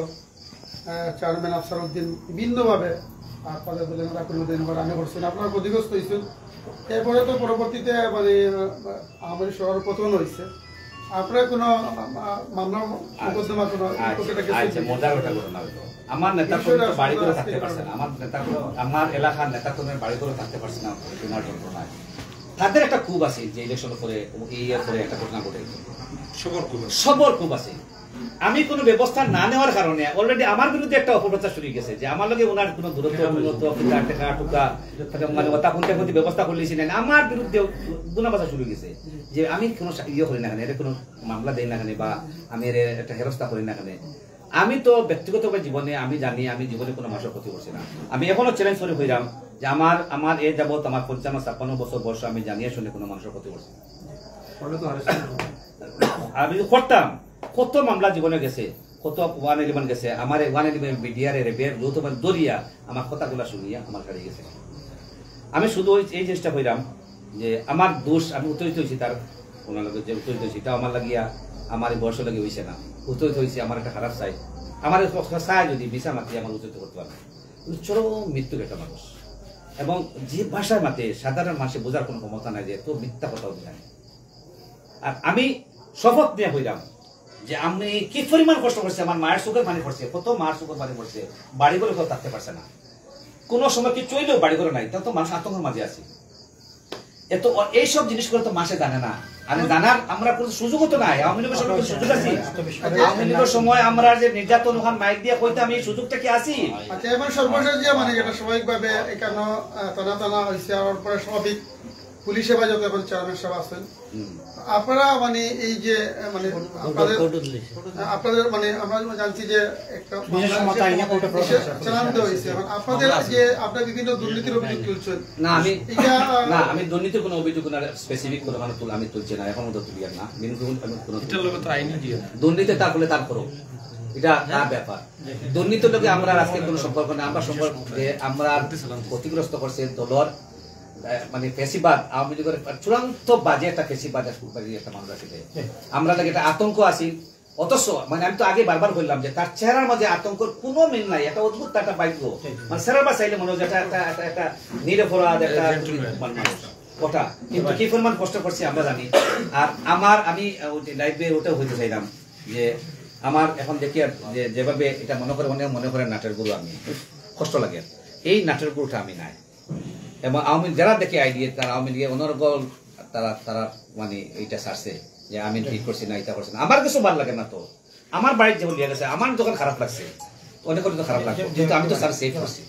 চেয়ারম্যান আফসার উদ্দিন বিভিন্নভাবে পদে পদে রানি করছেন, আপনারা ক্ষতিগ্রস্ত হয়েছেন। এরপরে তো পরবর্তীতে মানে আওয়ামী লীগ সরকার পতন হয়েছে, আপনার কোনো মামলা মোকদ্দমা কোনো আমার নেতা বাড়ি করে থাকতে পারছে না, আমার নেতা আমার এলাকার নেতা কর্মীর বাড়ি করে থাকতে পারছে না বিমার যন্ত্রণায়। তাদের একটা খুব আছে যে ইলেকশনের পরে এই পরে একটা ঘটনা ঘটে, সবর খুব আছে। আমি কোনো ব্যবস্থা না নেওয়ার কারণে অলরেডি আমার বিরুদ্ধে একটা অপপ্রচার শুরু গেছে যে আমার লগে ওনার কোনো দূরত্ব মানে প্রতি ব্যবস্থা করলেছি না, আমার বিরুদ্ধে গুণাবাসা শুরু গেছে যে আমি কোনো করি না কেন, এর কোনো মামলা দেই না কেন, বা আমি এর একটা হেরস্তা করি না কেন। আমি তো ব্যক্তিগতভাবে জীবনে আমি জানি আমি জীবনে কোনো মানুষের ক্ষতি করছি না। আমি এখনো চ্যালেঞ্জ করে হইলাম যে আমার এ যাবত আমার 55-56 বছর বয়স আমি জানিয়ে শুনে কোনো মানুষের ক্ষতি করছি না। আমি করতাম, কত মামলা জীবনে গেছে, কত 111 গেছে, আমার 111 বিডিআর এর বের যৌথমান দরিয়া আমার কথাগুলা শুনিয়া আমার গাড়ি গেছে। আমি শুধু এই চেষ্টা করিলাম যে আমার দোষ আমি উত্তরিত হয়েছি, তার ওনার লগে যে উত্তরিত হয়েছি এটা আমার লাগিয়া আমার বয়স লাগে হয়েছে না, উত্তরিত হয়েছে আমার একটা খারাপ চাই, আমার চাই যদি বিচার মাতি আমার উত্তরিত করতে পারবে। চরম মৃত্যুর একটা মানুষ, এবং যে ভাষায় মাতে সাধারণ মানুষের বোঝার কোনো ক্ষমতা নাই যে তো মিথ্যা কথা জানে। আর আমি শপথ নিয়ে হইলাম যে আমি কি পরিমাণ কষ্ট করছি, আমার মায়ের চোখের পানি পড়ছে, কত মায়ের চোখের পানি পড়ছে, বাড়ি করে কেউ থাকতে পারছে না, কোন সময় কি চইলেও বাড়ি করে নাই, তাও তো মানুষ আতঙ্কের মাঝে আছে। এত এইসব জিনিসগুলো তো মাসে জানে না, আর জানার আমরা কোনো সুযোগও তো নাই। আওয়ামী লীগের সময় সুযোগ আছে, আওয়ামী লীগের সময় আমরা যে নির্যাতন ওখান মাইক দিয়ে কইতাম এই সুযোগটা কি আছে? আচ্ছা, এবার সর্বশেষ যে মানে এটা স্বাভাবিকভাবে এখানে টানা হয়েছে, আর পরে স্বাভাবিক পুলিশ হেফাজত এখন চেয়ারম্যান সাহেব আছেন, আপনারা মানে এই যে মানে আপনাদের মানে আমরা জানছি যে একটা চালানো হয়েছে, আপনাদের যে আপনার বিভিন্ন দুর্নীতির অভিযোগ তুলছেন। না আমি দুর্নীতির কোনো অভিযোগ স্পেসিফিক কোনো আমি তুলছি না, এখন তো তুলি না, দুর্নীতি তারপরে তারপরও এটা তার ব্যাপার। দুর্নীতির লোকে আমরা আজকে কোনো সম্পর্ক নেই, আমরা সম্পর্ক আমরা ক্ষতিগ্রস্ত করছে দলর মানে ফেসিবাদ, আওয়ামী লীগের চূড়ান্ত বাজে একটা ফেসিবাদ একটা মানুষ আছে, আমরা লাগে একটা আতঙ্ক আছি। অথচ মানে আমি তো আগে বারবার বললাম যে তার চেহারার মাঝে আতঙ্কের কোনো মিল নাই, একটা অদ্ভুত একটা বাক্য, মানে চেহারা চাইলে মনে হয় একটা নিরপরাধ একটা মানুষ ওটা, কিন্তু কি পরিমাণ কষ্ট করছি আমরা জানি। আর আমি লাইভে ওটাও হইতে চাইলাম যে আমার এখন দেখি যে যেভাবে এটা মনে করে নাটের গুরু, আমি কষ্ট লাগে এই নাটের গুরুটা আমি নাই। এবং আওয়ামী যারা দেখে আইডিয়া তারা আওয়ামী লীগের অনর্গল তারা মানে এইটা ছাড়ছে যে আমি ঠিক করছি না, এটা করছি না। আমার কিছু ভালো লাগে না, তো আমার বাড়ির যেমন লিয়ে গেছে আমার যখন খারাপ লাগছে অনেক তো খারাপ লাগছে, কিন্তু আমি তো স্যার সেফ করছি।